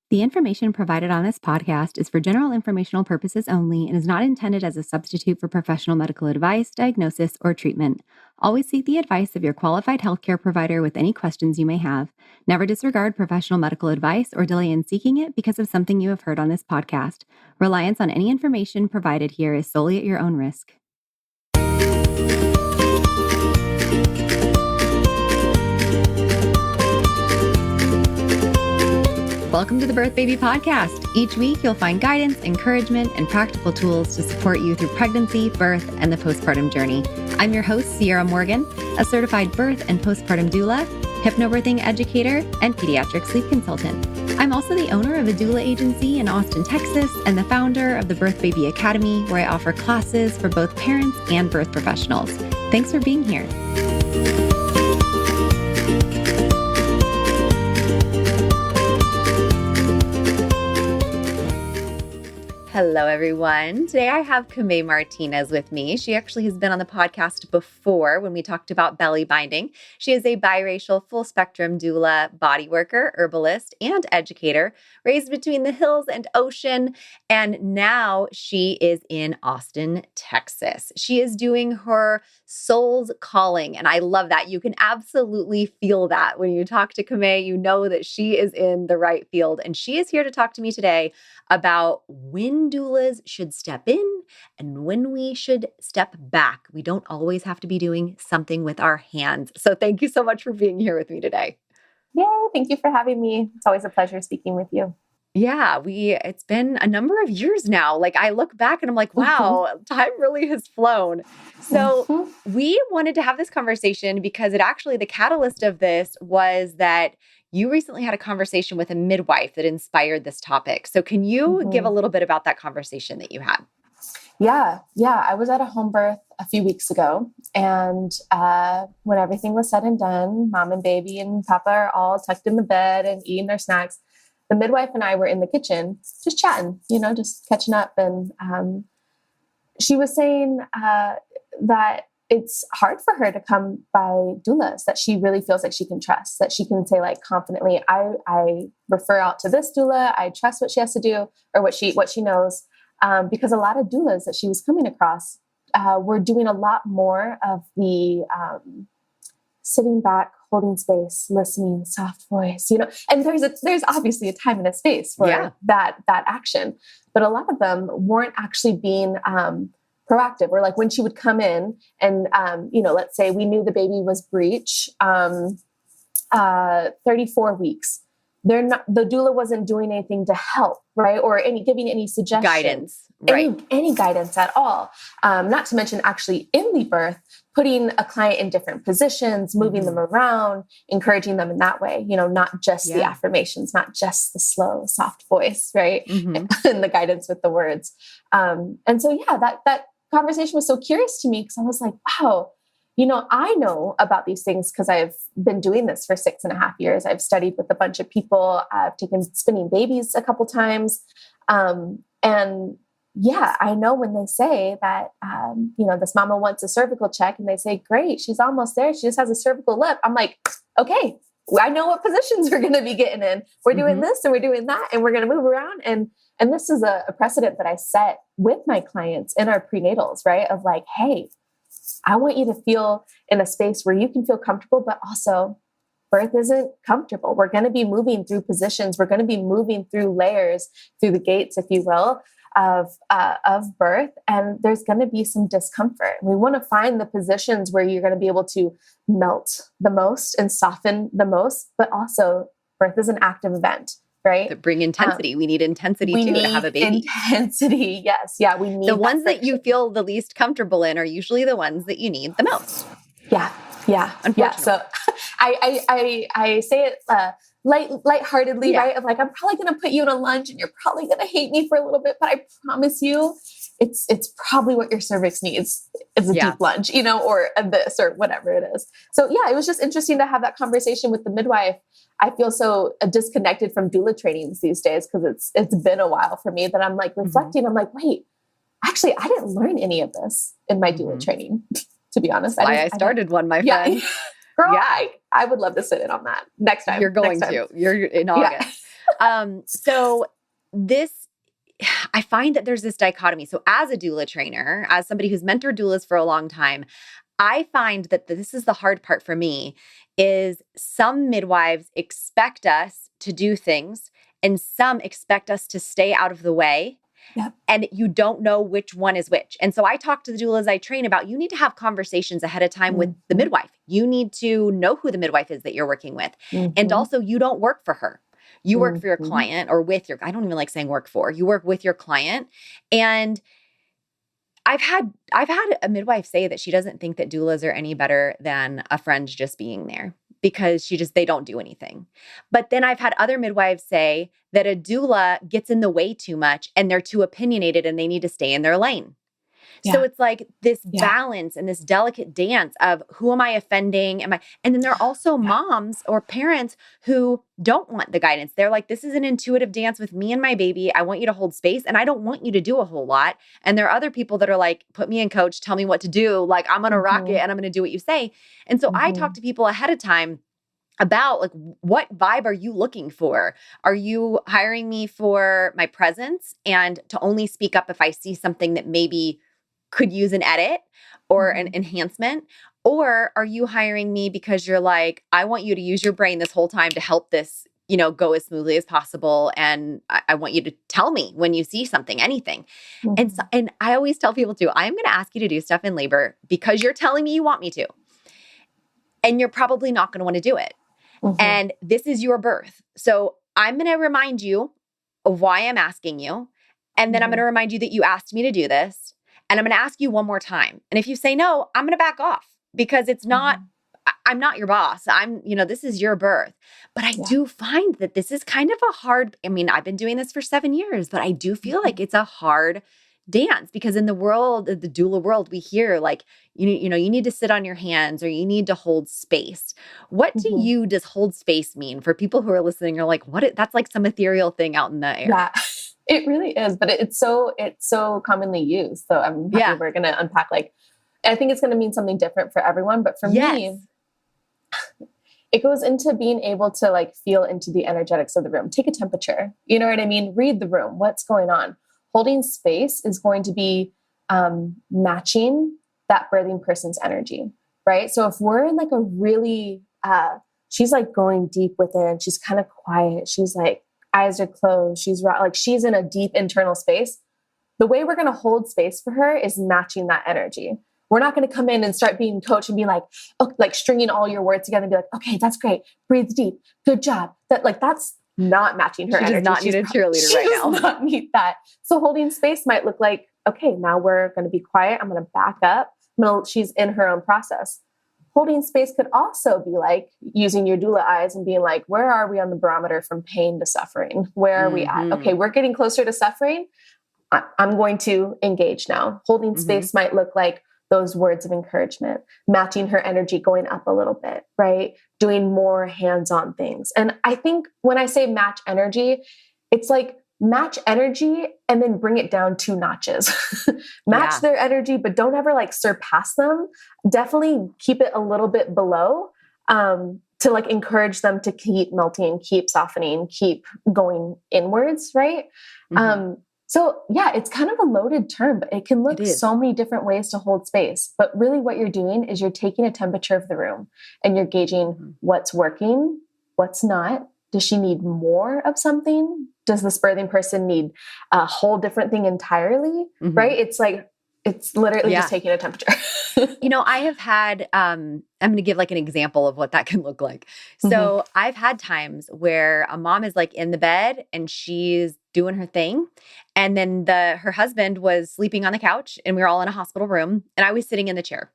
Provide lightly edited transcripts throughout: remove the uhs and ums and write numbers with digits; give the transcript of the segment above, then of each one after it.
The information provided on this podcast is for general informational purposes only and is not intended as a substitute for professional medical advice, diagnosis, or treatment. Always seek the advice of your qualified healthcare provider with any questions you may have. Never disregard professional medical advice or delay in seeking it because of something you have heard on this podcast. Reliance on any information provided here is solely at your own risk. Welcome to the Birth Baby Podcast. Each week, you'll find guidance, encouragement, and practical tools to support you through pregnancy, birth, and the postpartum journey. I'm your host, Ciarra Morgan, a certified birth and postpartum doula, hypnobirthing educator, and pediatric sleep consultant. I'm also the owner of a doula agency in Austin, Texas, and the founder of the Birth Baby Academy, where I offer classes for both parents and birth professionals. Thanks for being here. Hello, everyone. Today I have Martinez with me. She actually has been on the podcast before when we talked about belly binding. She is a biracial, full-spectrum doula, body worker, herbalist, and educator, raised between the hills and ocean, and now she is in Austin, Texas. She is doing her soul's calling, and I love that. You can absolutely feel that when you talk to Kame. You know that she is in the right field, and she is here to talk to me today about when doulas should step in and when we should step back. We don't always have to be doing something with our hands. So thank you so much for being here with me today. Yay, thank you for having me. It's always a pleasure speaking with you. Yeah, it's been a number of years now. Like I look back and I'm like, wow, time really has flown. So we wanted to have this conversation because the catalyst of this was that you recently had a conversation with a midwife that inspired this topic. So can you give a little bit about that conversation that you had? Yeah. I was at a home birth a few weeks ago. And when everything was said and done, mom and baby and papa are all tucked in the bed and eating their snacks. The midwife and I were in the kitchen just chatting, just catching up. And she was saying that it's hard for her to come by doulas that she really feels like she can trust, that she can say like confidently, I refer out to this doula. I trust what she has to do or what she knows. Because a lot of doulas that she was coming across were doing a lot more of the sitting back, holding space, listening, soft voice, and there's obviously a time and a space for that action, but a lot of them weren't actually being proactive, or like when she would come in and, let's say we knew the baby was breech, 34 weeks. The doula wasn't doing anything to help, right? Or giving any suggestions, guidance, right? Any guidance at all. Not to mention actually in the birth, putting a client in different positions, moving them around, encouraging them in that way, not just the affirmations, not just the slow, soft voice, right? And the guidance with the words. And so, that conversation was so curious to me because I was like, wow, I know about these things because I've been doing this for 6.5 years. I've studied with a bunch of people. I've taken spinning babies a couple times. And I know when they say that, this mama wants a cervical check and they say, great, she's almost there. She just has a cervical lip. I'm like, okay, I know what positions we're going to be getting in. We're doing this and we're doing that and we're going to move around. And this is a precedent that I set with my clients in our prenatals, right? Of like, hey, I want you to feel in a space where you can feel comfortable, but also birth isn't comfortable. We're going to be moving through positions. We're going to be moving through layers, through the gates, if you will, of birth. And there's going to be some discomfort. We want to find the positions where you're going to be able to melt the most and soften the most, but also birth is an active event. Right? That bring intensity. We need intensity too to have a baby. Intensity, yes. Yeah, we need the ones that you feel the least comfortable in are usually the ones that you need the most. Yeah. Unfortunately. So I say it lightheartedly, right? Of like, I'm probably going to put you in a lunge and you're probably going to hate me for a little bit, but I promise you it's probably what your cervix needs is a deep lunge, or this or whatever it is. So it was just interesting to have that conversation with the midwife. I feel so disconnected from doula trainings these days because it's been a while for me that I'm like reflecting. I'm like, wait, actually, I didn't learn any of this in my doula training, to be honest. That's why I started one, my friend. Girl, I would love to sit in on that next time. You're going to. You're in August. So this, I find that there's this dichotomy. So as a doula trainer, as somebody who's mentored doulas for a long time, I find that this is the hard part for me is some midwives expect us to do things and some expect us to stay out of the way. Yep. And you don't know which one is which. And so I talk to the doulas I train about, you need to have conversations ahead of time with the midwife. You need to know who the midwife is that you're working with. And also you don't work for her. You work for your client or with your, I don't even like saying work for, you work with your client. And I've had a midwife say that she doesn't think that doulas are any better than a friend just being there because they don't do anything. But then I've had other midwives say that a doula gets in the way too much and they're too opinionated and they need to stay in their lane. Yeah. So it's like this balance and this delicate dance of who am I offending? And then there are also moms or parents who don't want the guidance. They're like, this is an intuitive dance with me and my baby. I want you to hold space and I don't want you to do a whole lot. And there are other people that are like, put me in, coach, tell me what to do. Like, I'm going to rock it and I'm going to do what you say. And so I talk to people ahead of time about like, what vibe are you looking for? Are you hiring me for my presence and to only speak up if I see something that maybe could use an edit or an enhancement? Or are you hiring me because you're like, I want you to use your brain this whole time to help this, go as smoothly as possible. And I want you to tell me when you see something, anything. And I always tell people too, I'm going to ask you to do stuff in labor because you're telling me you want me to. And you're probably not going to want to do it. And this is your birth. So I'm going to remind you of why I'm asking you. And then I'm going to remind you that you asked me to do this. And I'm going to ask you one more time. And if you say no, I'm going to back off because it's not, I'm not your boss. This is your birth. But I do find that this is kind of a hard, I've been doing this for 7 years, but I do feel like it's a hard dance because in the world, the doula world, we hear like, you need to sit on your hands or you need to hold space. What does hold space mean for people who are listening? Are like, that's like some ethereal thing out in the air. Yeah. It really is, but it's so commonly used. So I'm happy we're going to unpack I think it's going to mean something different for everyone. But for me, it goes into being able to feel into the energetics of the room, take a temperature, you know what I mean? Read the room, what's going on. Holding space is going to be matching that birthing person's energy, right? So if we're in a really, she's going deep within, she's kind of quiet. She's eyes are closed. She's in a deep internal space. The way we're going to hold space for her is matching that energy. We're not going to come in and start being coach and be stringing all your words together and be like, okay, that's great. Breathe deep. Good job. That's not matching her energy. Does not need a cheerleader right now. She does not need that. So holding space might look like, okay, now we're going to be quiet. I'm going to back up. She's in her own process. Holding space could also be like using your doula eyes and being like, where are we on the barometer from pain to suffering? Where are we at? Okay, we're getting closer to suffering. I'm going to engage now. Holding space might look like those words of encouragement, matching her energy, going up a little bit, right? Doing more hands-on things. And I think when I say match energy, it's like match energy and then bring it down 2 notches. Match their energy, but don't ever surpass them. Definitely keep it a little bit below to encourage them to keep melting, keep softening, keep going inwards, right? So yeah, it's kind of a loaded term, but it can look so many different ways to hold space. But really what you're doing is you're taking a temperature of the room and you're gauging what's working, what's not. Does she need more of something? Does this birthing person need a whole different thing entirely? Right? It's literally just taking a temperature. I have had, I'm going to give an example of what that can look like. So I've had times where a mom is in the bed and she's doing her thing. And then her husband was sleeping on the couch and we were all in a hospital room and I was sitting in the chair.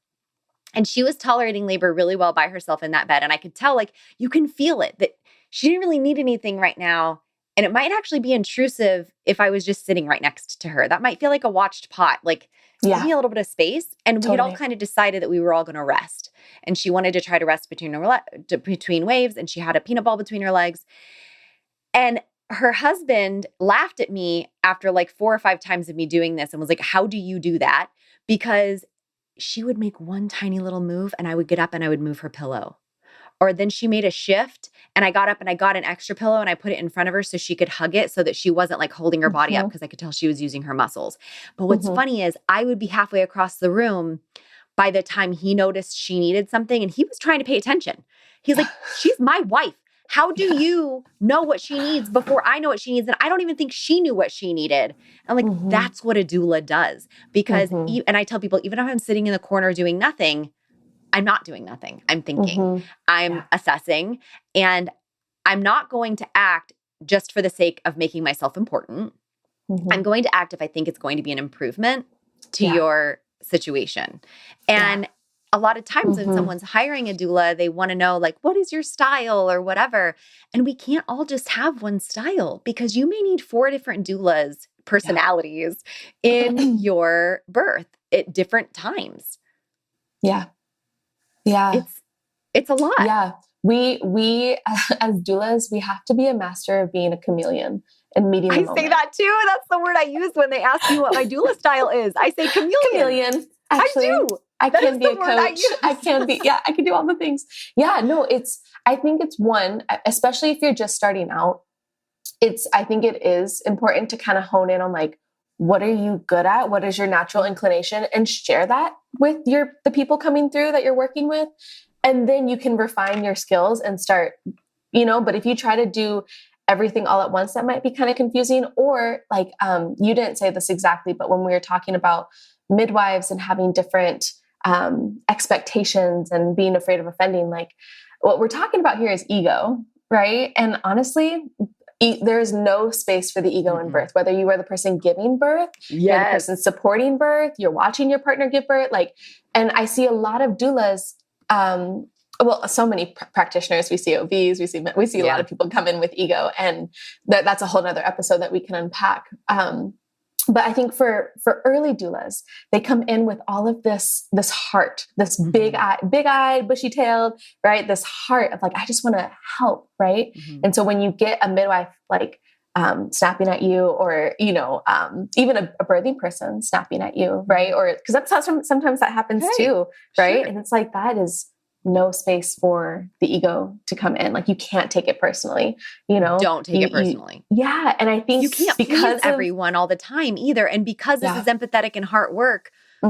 And she was tolerating labor really well by herself in that bed. And I could tell, you can feel it, that she didn't really need anything right now. And it might actually be intrusive if I was just sitting right next to her. That might feel like a watched pot, give me a little bit of space. And we'd all kind of decided that we were all going to rest. And she wanted to try to rest between waves. And she had a peanut ball between her legs. And her husband laughed at me after 4 or 5 times of me doing this and was like, how do you do that? Because she would make one tiny little move and I would get up and I would move her pillow. Or then she made a shift and I got up and I got an extra pillow and I put it in front of her so she could hug it so that she wasn't like holding her body up because I could tell she was using her muscles. But what's funny is I would be halfway across the room by the time he noticed she needed something and he was trying to pay attention. He's like, she's my wife. How do you know what she needs before I know what she needs? And I don't even think she knew what she needed. I'm like, that's what a doula does. Because, and I tell people, even if I'm sitting in the corner doing nothing, I'm not doing nothing. I'm thinking, I'm assessing, and I'm not going to act just for the sake of making myself important. I'm going to act if I think it's going to be an improvement to your situation. And a lot of times when someone's hiring a doula, they want to know like, what is your style or whatever. And we can't all just have one style because you may need 4 different doulas personalities in your birth at different times. Yeah. Yeah. It's a lot. Yeah. We as doulas, we have to be a master of being a chameleon and meeting the moment. I say that too. That's the word I use when they ask me what my doula style is. I say chameleon. Chameleon. Actually, I do. I can be a coach. I can be, I can do all the things. Yeah, no, I think it's one, especially if you're just starting out, I think it is important to kind of hone in on like, what are you good at? What is your natural inclination? And share that with the people coming through that you're working with. And then you can refine your skills and start, but if you try to do everything all at once, that might be kind of confusing. Or like, you didn't say this exactly, but when we were talking about midwives and having different expectations and being afraid of offending, like what we're talking about here is ego, right? And honestly, there is no space for the ego in birth, whether you are the person giving birth, you're the person supporting birth, you're watching your partner give birth. And I see a lot of doulas, so many practitioners, we see OBs, we see a lot of people come in with ego, and that's a whole nother episode that we can unpack. But I think for early doulas, they come in with all of this heart, this big-eyed, bushy-tailed, right? This heart of like, I just want to help, right? And so when you get a midwife like snapping at you, or even a birthing person snapping at you, right? Or because sometimes that happens too, right? Sure. And it's like that is no space for the ego to come in. Like you can't take it personally, Don't take it personally. And I think you can't please everyone all the time either. And because this is empathetic and heart work, a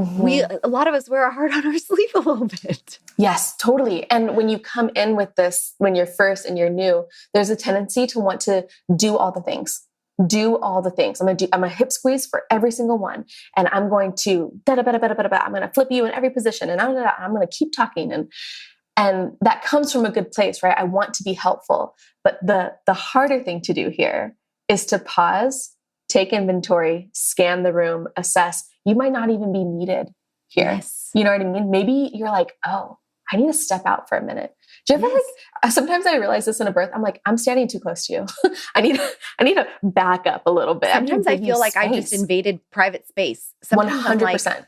lot of us wear our heart on our sleeve a little bit. Yes, totally. And when you come in with this, when you're first and you're new, there's a tendency to want to do all the things. I'm going to hip squeeze for every single one. And I'm going to, I'm going to flip you in every position. And I'm going to keep talking. And that comes from a good place, right? I want to be helpful. But the harder thing to do here is to pause, take inventory, scan the room, assess. You might not even be needed here. Yes. You know what I mean? Maybe you're like, oh, I need to step out for a minute. Do you ever sometimes I realize this in a birth, I'm like, I'm standing too close to you. I need to back up a little bit. Sometimes I feel like I just invaded private space. Sometimes 100%. Like,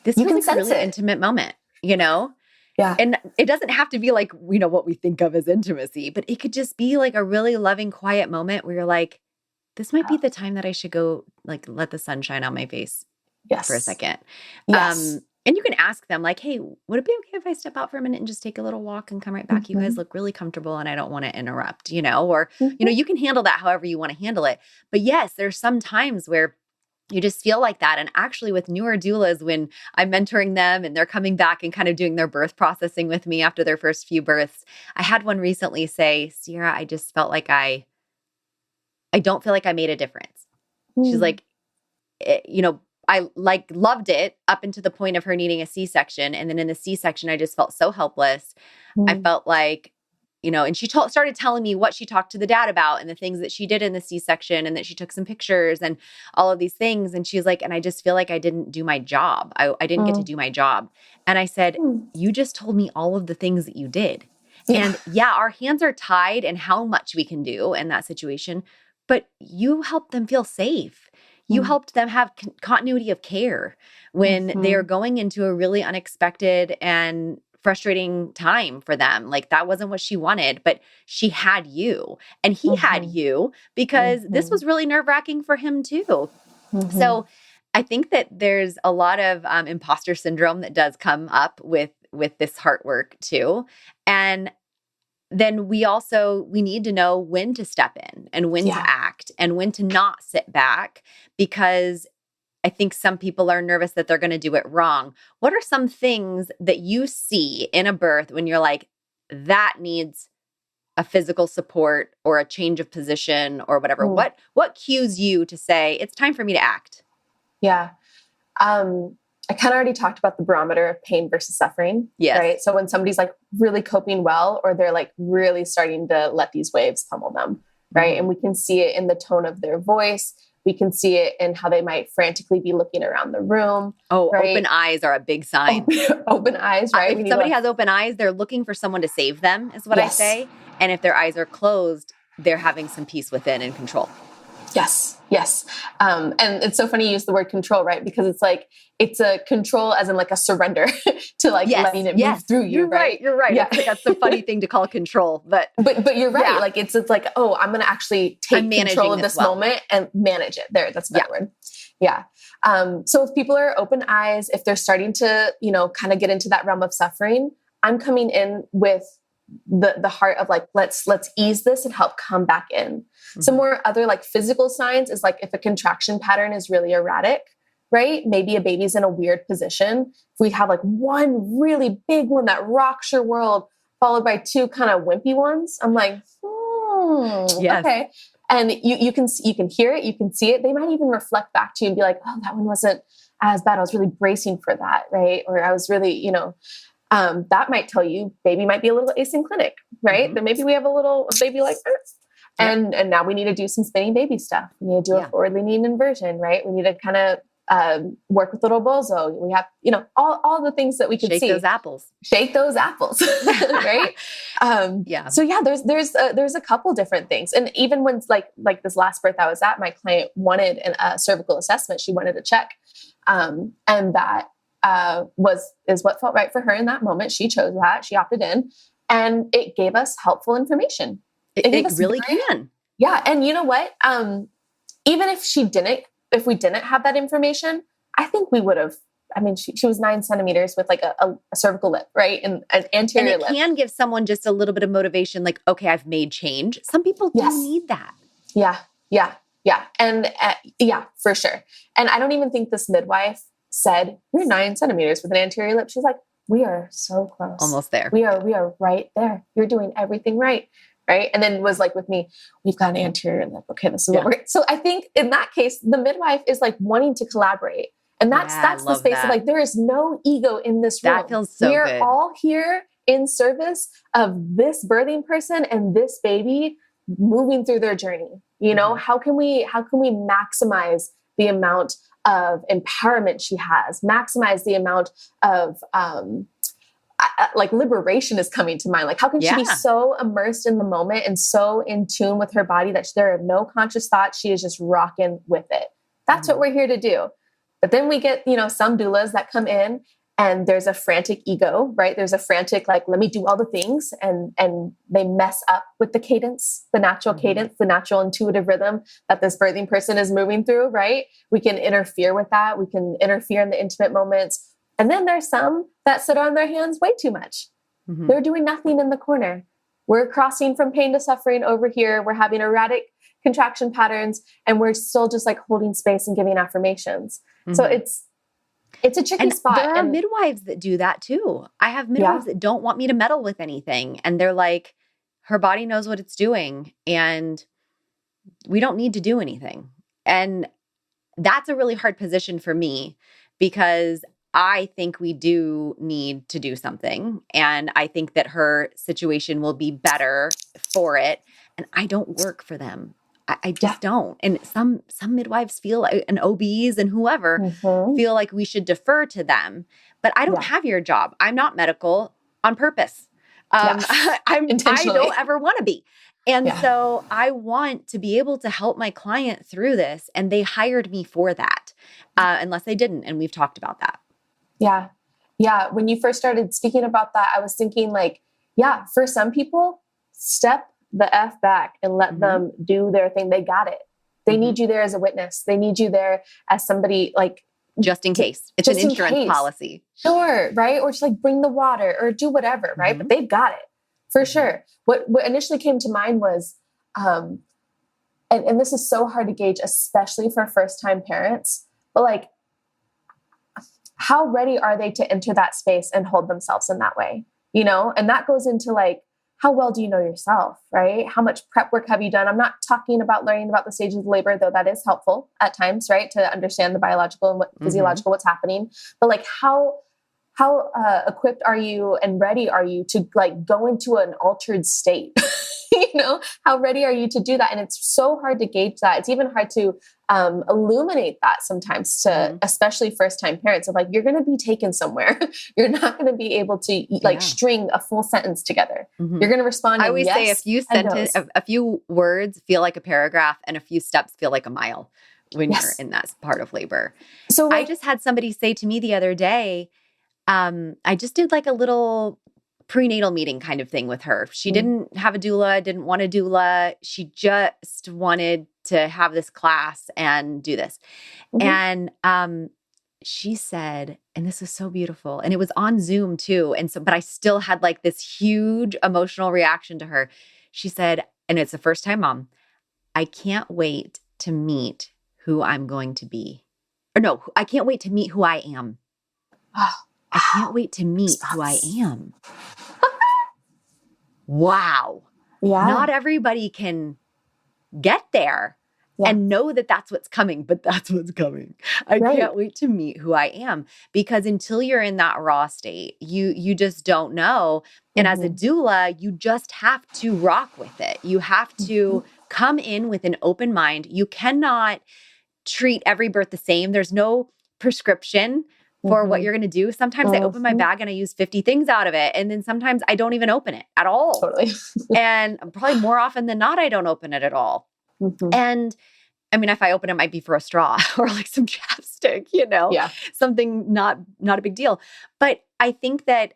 this feels like a really intimate moment, Yeah. And it doesn't have to be like, what we think of as intimacy, but it could just be like a really loving, quiet moment where you're like, this might be the time that I should go like, let the sun shine on my face for a second. Yes. And you can ask them like, hey, would it be okay if I step out for a minute and just take a little walk and come right back? You guys look really comfortable and I don't want to interrupt, or, you can handle that however you want to handle it. But yes, there's some times where you just feel like that. And actually with newer doulas, when I'm mentoring them and they're coming back and kind of doing their birth processing with me after their first few births, I had one recently say, Ciarra, I just felt like I don't feel like I made a difference. She's like, I loved it up until the point of her needing a C-section. And then in the C-section, I just felt so helpless. I felt like, and she started telling me what she talked to the dad about and the things that she did in the C-section and that she took some pictures and all of these things. And she was like, and I just feel like I didn't do my job. I didn't get to do my job. And I said, you just told me all of the things that you did. Yeah. And our hands are tied and how much we can do in that situation, but you helped them feel safe. You helped them have continuity of care when they are going into a really unexpected and frustrating time for them. Like that wasn't what she wanted, but she had you and he had you because this was really nerve-wracking for him too. So I think that there's a lot of imposter syndrome that does come up with this heart work too. And then we need to know when to step in and when to act and when to not sit back, because I think some people are nervous that they're going to do it wrong. What are some things that you see in a birth when you're like, that needs a physical support or a change of position or whatever? What cues you to say, it's time for me to act? Yeah. I kind of already talked about the barometer of pain versus suffering. Yes. Right. So when somebody's like really coping well, or they're like really starting to let these waves pummel them. Right. And we can see it in the tone of their voice. We can see it in how they might frantically be looking around the room. Oh, right? Open eyes are a big sign. Open eyes, right? If somebody has open eyes, they're looking for someone to save them, is what I say. And if their eyes are closed, they're having some peace within and control. Yes. Yes. And it's so funny you use the word control, right? Because it's like, it's a control as in like a surrender to like letting it move through you. You're right. You're right. Yeah. That's the funny thing to call control, but you're right. Yeah. Like it's like, oh, I'm going to actually take control of this moment and manage it. That's a better word. Yeah. So if people are open eyes, if they're starting to, kind of get into that realm of suffering, I'm coming in with the heart of like, let's ease this and help come back in. Mm-hmm. Some more other like physical signs is like if a contraction pattern is really erratic, right? Maybe a baby's in a weird position. If we have like one really big one that rocks your world, followed by two kind of wimpy ones, I'm like, okay. And you can hear it, you can see it. They might even reflect back to you and be like, oh, that one wasn't as bad. I was really bracing for that, right? Or I was really, that might tell you baby might be a little asynclitic, right? Mm-hmm. Then maybe we have a baby like, and now we need to do some spinning baby stuff. We need to do a forward leaning inversion, right? We need to kind of work with little bozo. We have, all the things that we can see. Shake those apples, right? So yeah, there's a couple different things. And even when like this last birth I was at, my client wanted a cervical assessment. She wanted to check. And that is what felt right for her in that moment. She chose that. She opted in, and it gave us helpful information. It really can. Yeah. And you know what? Even if we didn't have that information, I think we would have. I mean, she was 9 centimeters with like a cervical lip, right? And an anterior lip. And it can give someone just a little bit of motivation, like, okay, I've made change. Some people do need that. Yeah. And for sure. And I don't even think this midwife said, you're 9 centimeters with an anterior lip. She's like, we are so close. Almost there. We are right there. You're doing everything right. Right. And then was like with me, we've got an anterior lip. Okay, this is what we're. So I think in that case, the midwife is like wanting to collaborate. And that's the space of like, there is no ego in this room. That feels so good. We're all here in service of this birthing person and this baby moving through their journey. How can we maximize the amount of empowerment she has, maximize the amount of, like liberation is coming to mind. Like, how can she be so immersed in the moment and so in tune with her body that there are no conscious thoughts? She is just rocking with it. That's what we're here to do. But then we get, some doulas that come in and there's a frantic ego, right? There's a frantic, like, let me do all the things. And they mess up with the cadence, the natural cadence, the natural intuitive rhythm that this birthing person is moving through, right? We can interfere with that. We can interfere in the intimate moments. And then there's some that sit on their hands way too much. Mm-hmm. They're doing nothing in the corner. We're crossing from pain to suffering over here. We're having erratic contraction patterns, and we're still just like holding space and giving affirmations. Mm-hmm. So it's a tricky spot. There are midwives that do that too. I have midwives that don't want me to meddle with anything. And they're like, her body knows what it's doing and we don't need to do anything. And that's a really hard position for me because I think we do need to do something. And I think that her situation will be better for it. And I don't work for them. I just don't. And some midwives feel like, and OBs and whoever feel like we should defer to them. But I don't have your job. I'm not medical on purpose. I don't ever want to be. And so I want to be able to help my client through this. And they hired me for that, unless they didn't. And we've talked about that. Yeah. Yeah. When you first started speaking about that, I was thinking like, for some people, step the F back and let them do their thing. They got it. They need you there as a witness. They need you there as somebody like, just in case. It's an insurance policy. Sure. Right. Or just like bring the water or do whatever. Right. But they've got it. For sure. What initially came to mind was, and this is so hard to gauge, especially for first-time parents, but like, how ready are they to enter that space and hold themselves in that way? You know, and that goes into like, how well do you know yourself, right? How much prep work have you done? I'm not talking about learning about the stages of labor, though that is helpful at times, right? To understand the biological and what physiological, what's happening. But like, how equipped are you and ready are you to like go into an altered state? You know, how ready are you to do that? And it's so hard to gauge that. It's even hard to illuminate that sometimes to especially first-time parents of like, you're going to be taken somewhere. You're not going to be able to like string a full sentence together. You're going to respond. I always say a a few words feel like a paragraph and a few steps feel like a mile when you're in that part of labor. So like, I just had somebody say to me the other day, I just did like a little prenatal meeting kind of thing with her. She didn't have a doula, didn't want a doula. She just wanted to have this class and do this. And she said, and this was so beautiful, and it was on Zoom too. And so, but I still had like this huge emotional reaction to her. She said, and it's a first time mom, I can't wait to meet who I'm going to be. Or no, I can't wait to meet who I am. I can't wait to meet who I am. Wow. Yeah. Not everybody can get there and know that that's what's coming, but that's what's coming. I can't wait to meet who I am, because until you're in that raw state, you just don't know. And as a doula, you just have to rock with it. You have to come in with an open mind. You cannot treat every birth the same. There's no prescription for what you're going to do. Sometimes I open my bag and I use 50 things out of it. And then sometimes I don't even open it at all. Totally. And probably more often than not, I don't open it at all. And I mean, if I open it, might be for a straw or like some chapstick, you know, something not a big deal. But I think that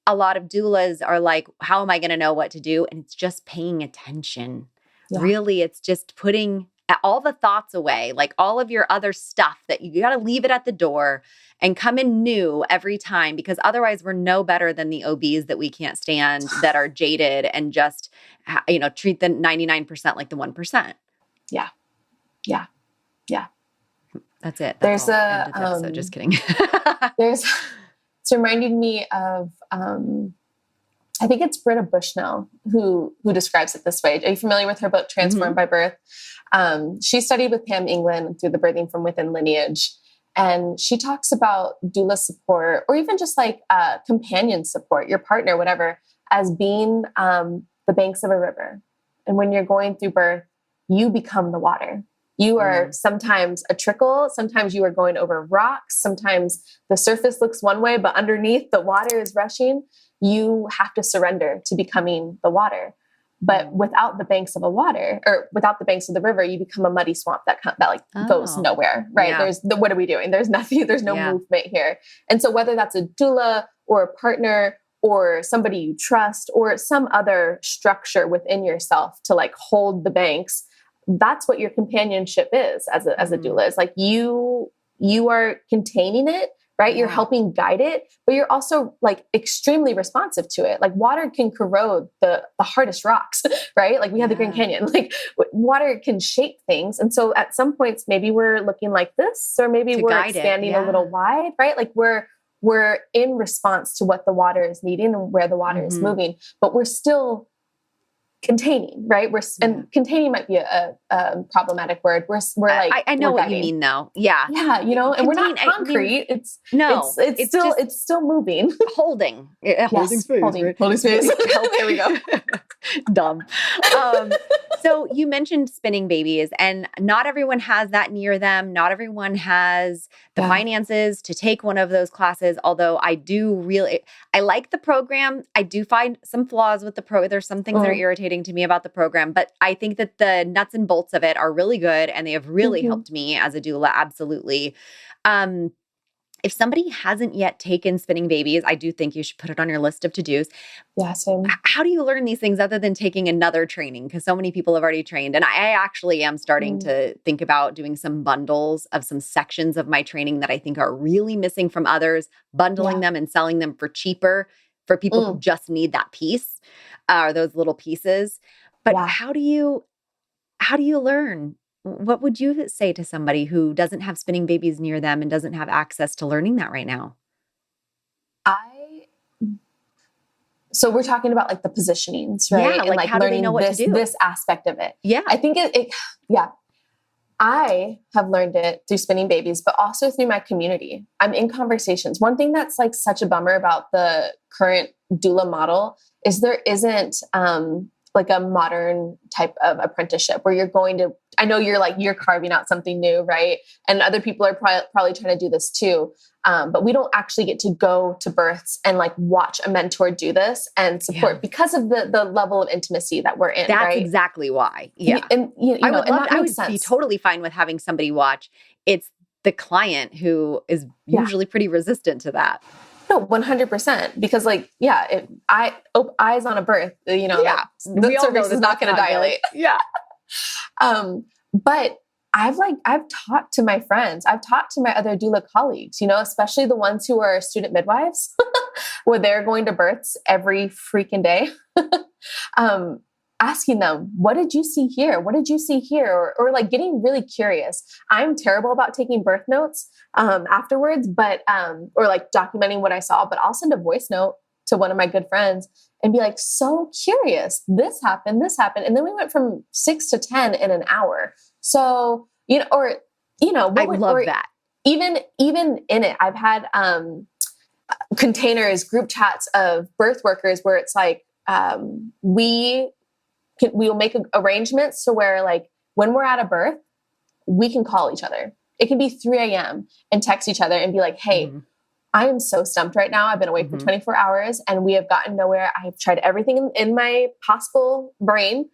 a lot of doulas are like, how am I going to know what to do? And it's just paying attention. Really, it's just putting all the thoughts away, like all of your other stuff that you got to leave it at the door and come in new every time, because otherwise we're no better than the OBs that we can't stand, that are jaded and just, you know, treat the 99% like the 1%. Yeah. That's it. There's so just kidding. It's reminding me of, I think it's Britta Bushnell who describes it this way. Are you familiar with her book, Transformed by Birth? She studied with Pam England through the Birthing from Within lineage. And she talks about doula support, or even just like companion support, your partner, whatever, as being the banks of a river. And when you're going through birth, you become the water. You are sometimes a trickle. Sometimes you are going over rocks. Sometimes the surface looks one way, but underneath the water is rushing. You have to surrender to becoming the water. But without the banks of a water, or without the banks of the river, you become a muddy swamp that goes nowhere, right? Yeah. What are we doing? There's nothing, there's no movement here. And so whether that's a doula or a partner or somebody you trust or some other structure within yourself to like hold the banks, that's what your companionship is as a doula. It's like you are containing it, right? You're helping guide it, but you're also like extremely responsive to it. Like water can corrode the hardest rocks, right? Like we have the Grand Canyon, like water can shape things. And so at some points, maybe we're looking like this, or maybe we're expanding a little wide, right? Like we're in response to what the water is needing and where the water is moving, but we're still containing, right? And containing might be a problematic word. We're like, I know what you mean though. Yeah. Yeah. You know, and we're not concrete. It's still moving. Holding space. Holding space. There we go. Dumb. So you mentioned spinning babies, and not everyone has that near them. Not everyone has the finances to take one of those classes. Although I like the program. I do find some flaws with the there's some things that are irritating to me about the program, but I think that the nuts and bolts of it are really good, and they have really helped me as a doula. Absolutely. If somebody hasn't yet taken spinning babies, I do think you should put it on your list of to-dos. Yeah, same. How do you learn these things other than taking another training? Because so many people have already trained. And I actually am starting to think about doing some bundles of some sections of my training that I think are really missing from others, bundling them and selling them for cheaper. for people who just need that piece, or those little pieces. But how do you learn? What would you say to somebody who doesn't have spinning babies near them and doesn't have access to learning that right now? So we're talking about like the positionings, right? Yeah, and like how do they know what to do? This aspect of it. Yeah. I think I have learned it through spinning babies, but also through my community. I'm in conversations. One thing that's like such a bummer about the current doula model is there isn't like a modern type of apprenticeship where you're going to, I know you're carving out something new, right? And other people are probably trying to do this too. But we don't actually get to go to births and like watch a mentor do this and support because of the level of intimacy that we're in. That's right? exactly why. Yeah. And I would be totally fine with having somebody watch. It's the client who is usually pretty resistant to that. No, 100%. Because eyes on a birth, the cervix is not going to dilate. Yeah. But I've talked to my friends. I've talked to my other doula colleagues, especially the ones who are student midwives where they're going to births every freaking day. Asking them, what did you see here? What did you see here? Or like getting really curious. I'm terrible about taking birth notes afterwards, but or like documenting what I saw, but I'll send a voice note to one of my good friends and be like, so curious, this happened. And then we went from 6 to 10 in an hour. So, I love that. Even in it, I've had containers, group chats of birth workers where it's like, we will make arrangements to where like when we're at a birth, we can call each other. It can be 3 a.m. and text each other and be like, hey, I am so stumped right now. I've been awake for 24 hours and we have gotten nowhere. I have tried everything in my possible brain.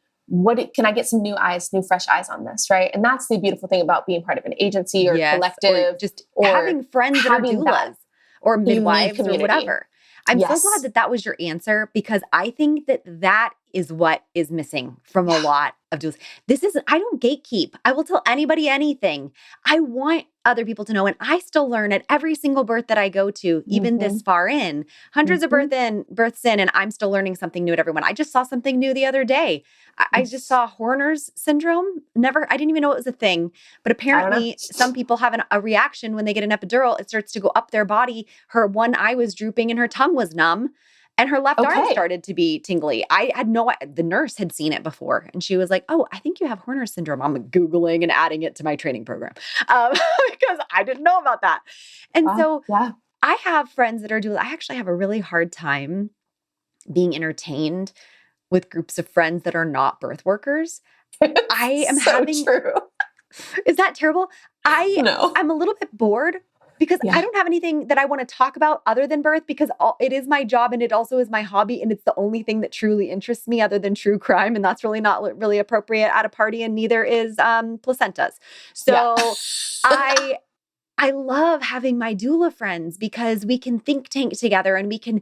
Can I get some new eyes, new fresh eyes on this? Right. And that's the beautiful thing about being part of an agency or collective, or having friends that are doulas or midwives or whatever. I'm so glad that was your answer, because I think that is what is missing from a lot of doulas. I don't gatekeep. I will tell anybody anything. I want other people to know. And I still learn at every single birth that I go to, even this far in, hundreds of births in, and I'm still learning something new at everyone. I just saw something new the other day. I just saw Horner's syndrome. I didn't even know it was a thing, but apparently some people have a reaction when they get an epidural. It starts to go up their body. Her one eye was drooping and her tongue was numb. And her left arm started to be tingly. The nurse had seen it before. And she was like, oh, I think you have Horner's syndrome. I'm Googling and adding it to my training program because I didn't know about that. And I have friends that are doulas. I actually have a really hard time being entertained with groups of friends that are not birth workers. I am true. Is that terrible? No. I'm a little bit bored. Because I don't have anything that I want to talk about other than birth, because it is my job and it also is my hobby. And it's the only thing that truly interests me other than true crime. And that's really not really appropriate at a party, and neither is placentas. So I love having my doula friends because we can think tank together and we can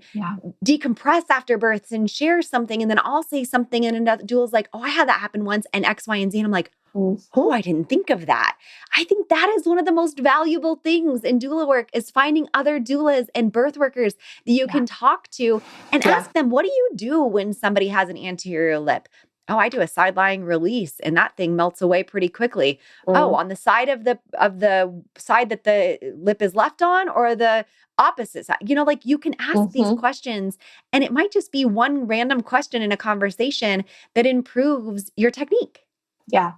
decompress after births and share something. And then I'll say something and another doula's like, oh, I had that happen once and X, Y, and Z. And I'm like, oh, I didn't think of that. I think that is one of the most valuable things in doula work, is finding other doulas and birth workers that you can talk to and ask them, what do you do when somebody has an anterior lip? Oh, I do a side lying release and that thing melts away pretty quickly. Oh, on the side of the side that the lip is left on, or the opposite side. You can ask these questions, and it might just be one random question in a conversation that improves your technique. Yeah.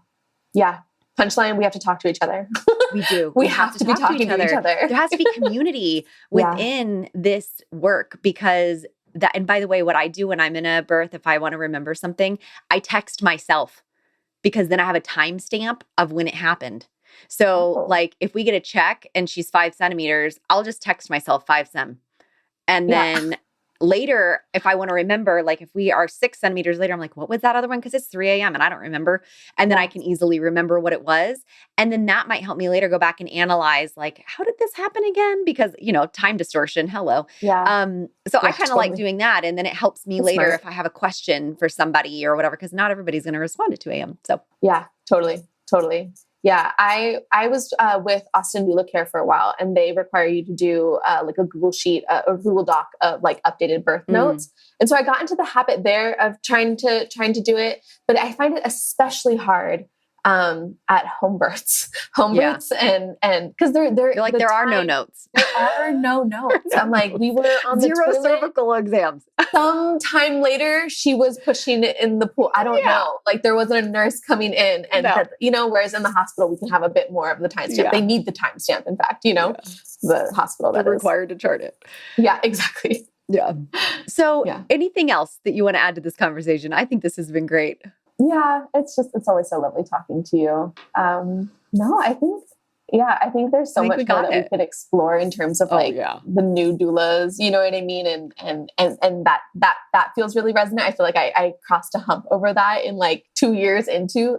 Yeah. Punchline, we have to talk to each other. We do. We have to be talking to each other. There has to be community within this work, because and by the way, what I do when I'm in a birth, if I want to remember something, I text myself, because then I have a timestamp of when it happened. So like if we get a check and she's 5 centimeters, I'll just text myself 5 cm. And then later, if I want to remember, like if we are 6 centimeters later, I'm like, what was that other one? Because it's 3 a.m. and I don't remember. And then I can easily remember what it was. And then that might help me later go back and analyze, like, how did this happen again? Because, time distortion, hello. Yeah. So I kind of like doing that. And then it helps me later if I have a question for somebody or whatever, because not everybody's going to respond at 2 a.m. So yeah, totally. Yeah. I was with Austin Doula Care for a while, and they require you to do like a Google sheet or Google Doc of like updated birth notes. And so I got into the habit there of trying to do it, but I find it especially hard at home births, and because they're like, there are no notes. There are no notes. I'm like, we were on the zero toilet. Cervical exams. Sometime later, she was pushing it in the pool. I don't know. Like, there wasn't a nurse coming in, and whereas in the hospital we can have a bit more of the timestamp. Yeah. They need the timestamp. In fact, the hospital they're required to chart it. Yeah, exactly. Yeah. So, anything else that you want to add to this conversation? I think this has been great. Yeah, it's always so lovely talking to you. No, I think there's so much more that we could explore in terms of the new doulas, you know what I mean? And that feels really resonant. I feel like I crossed a hump over that in like 2 years into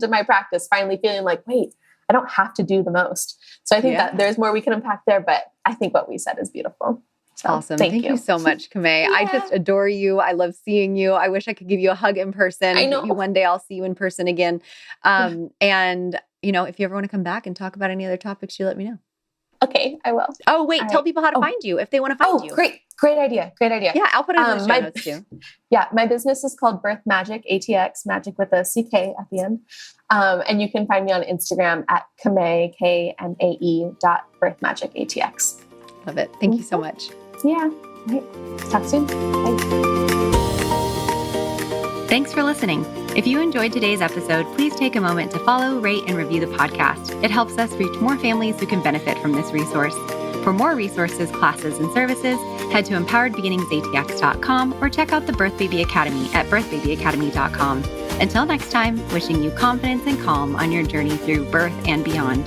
my practice, finally feeling like, wait, I don't have to do the most. So I think that there's more we can unpack there, but I think what we said is beautiful. So, awesome. Thank you so much, Kamei. Yeah. I just adore you. I love seeing you. I wish I could give you a hug in person. I know. Maybe one day I'll see you in person again. And, if you ever want to come back and talk about any other topics, you let me know. Okay, I will. Oh, wait. Tell people how to find you if they want to find you. Great idea. Yeah, I'll put it in the show notes too. Yeah, my business is called Birth Magic, ATX, magic with a CK at the end. And you can find me on Instagram at Kamei, KMAE.birthmagicatx. Love it. Thank you so much. Yeah. Right. Talk soon. Bye. Thanks for listening. If you enjoyed today's episode, please take a moment to follow, rate, and review the podcast. It helps us reach more families who can benefit from this resource. For more resources, classes, and services, head to empoweredbeginningsatx.com or check out the Birth Baby Academy at birthbabyacademy.com. Until next time, wishing you confidence and calm on your journey through birth and beyond.